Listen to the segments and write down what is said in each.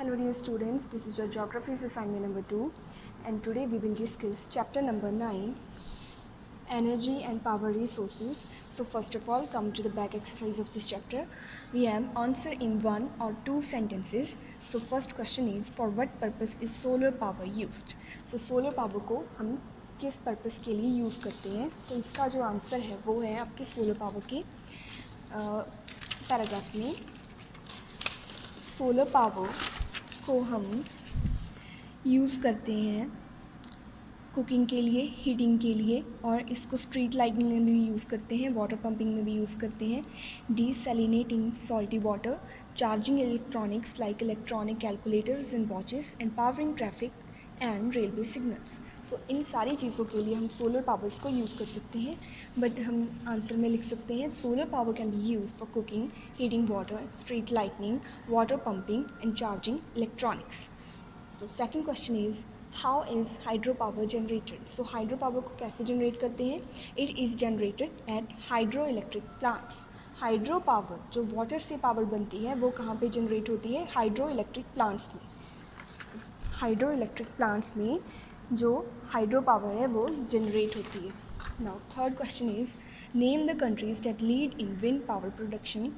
Hello dear students, this is your geography's assignment number 2 and today we will discuss chapter number 9, energy and power resources. So first of all, come to the back exercise of this chapter. We have answer in one or two sentences. So first question is, for what purpose is solar power used? So solar power को हम किस purpose के लिए use करते हैं? तो इसका जो आंसर है वो है आपके सोलर पावर के पैराग्राफ में। सोलर पावर को हम यूज़ करते हैं कुकिंग के लिए, हीटिंग के लिए, और इसको स्ट्रीट लाइटिंग में भी यूज़ करते हैं, वाटर पंपिंग में भी यूज़ करते हैं, desalinating salty water, charging electronics like electronic calculators and watches, and powering traffic and railway signals. So इन सारी चीज़ों के लिए हम सोलर पावर्स को यूज़ कर सकते हैं, बट हम आंसर में लिख सकते हैं solar power can be use for cooking, heating water, street lightning, water pumping and charging electronics. So second question is, how is hydro power generated? So hydro power को कैसे जनरेट करते हैं? It is generated at hydro electric plants. Hydro power जो water से power बनती है वो कहाँ पे जनरेट होती है? हाइड्रो इलेक्ट्रिक प्लांट्स में। हाइड्रो इलेक्ट्रिक प्लांट्स में जो हाइड्रो पावर है वो जनरेट होती है। Now third question is, name the countries that lead in wind power production.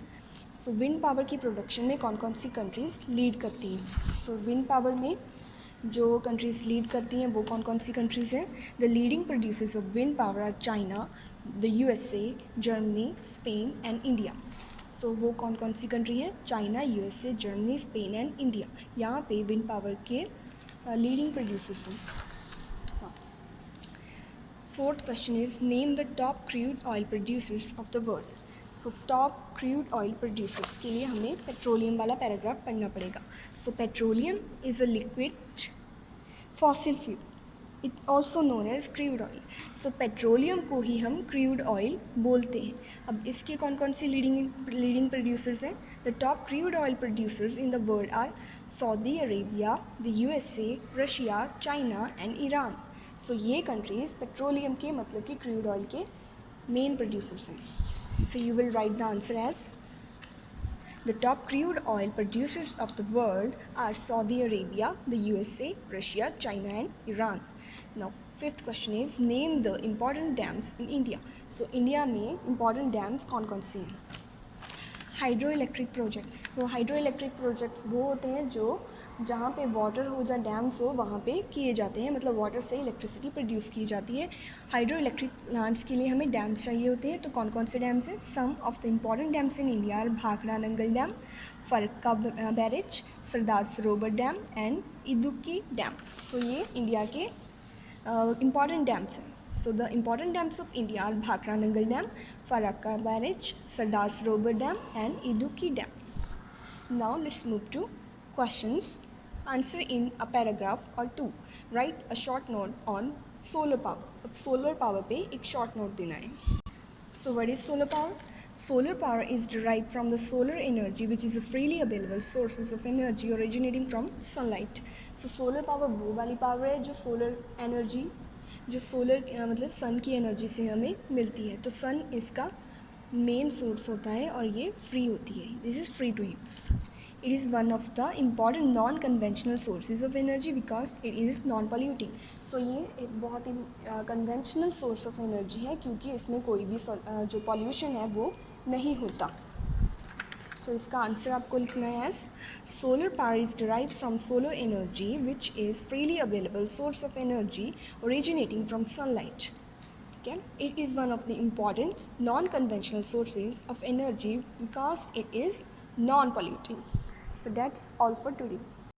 So wind power की प्रोडक्शन में कौन कौन सी कंट्रीज़ लीड करती हैं? सो विंड पावर में जो कंट्रीज़ लीड करती हैं वो कौन कौन सी कंट्रीज़ हैं? The leading producers of wind power are China, the USA, Germany, Spain and India. So वो कौन कौन सी कंट्री है? China, USA, Germany, Spain and India. यहाँ पे विंड पावर के लीडिंग प्रोड्यूसर्स हैं। Fourth question is, name the top crude oil producers of the world. So top crude oil producers के लिए हमें पेट्रोलियम वाला पैराग्राफ पढ़ना पड़ेगा। So petroleum is a liquid fossil fuel, it also known as crude oil. So petroleum को ही हम crude oil बोलते हैं। अब इसके कौन कौन से लीडिंग प्रोड्यूसर्स हैं? The top crude oil producers in the world are Saudi Arabia, the USA, Russia, China and Iran. So ये कंट्रीज़ पेट्रोलियम के मतलब कि क्रूड ऑयल के मेन प्रोड्यूसर्स हैं। So you will write the answer as, the top crude oil producers of the world are Saudi Arabia, the USA, Russia, China and Iran. Now fifth question is, name the important dams in India. So India में important dams कौन कौन से हैं? Hydro electric projects. तो hydro electric projects वो होते हैं जो जहाँ पे वाटर हो या डैम्स हो वहाँ पे किए जाते हैं, मतलब वाटर से इलेक्ट्रिसिटी प्रोड्यूस की जाती है। हाइड्रो इलेक्ट्रिक प्लांट्स के लिए हमें डैम्स चाहिए होते हैं। तो कौन कौन से डैम्स हैं? Some of the important dams in India are Bhakra Nangal dam, Farakka barrage, Sardar Sarovar dam and Idukki dam. So ये इंडिया के इम्पॉर्टेंट डैम्स हैं। So the important dams of India are Bhakra Nangal Dam, Farakka Barrage, Sardar Sarovar Dam and Idukki Dam. Now let's move to questions. Answer in a paragraph or two. Write a short note on solar power. अब solar power पे एक short note देना है. So what is solar power? Solar power is derived from the solar energy, which is a freely available sources of energy originating from sunlight. So solar power वो वाली power है जो solar energy जो solar मतलब सन की energy से हमें मिलती है। तो सन इसका मेन सोर्स होता है और ये फ्री होती है। This is free to use. It is one of the important non conventional sources of energy because it is non polluting. So ये एक बहुत ही कन्वेंशनल सोर्स ऑफ एनर्जी है क्योंकि इसमें कोई भी जो पॉल्यूशन है वो नहीं होता। तो इसका आंसर आपको लिखना है as, solar power is derive from solar energy which is freely available source of energy originating from sunlight. ठीक है, it is one of the important non conventional sources of energy because it is non polluting. So that's all for today.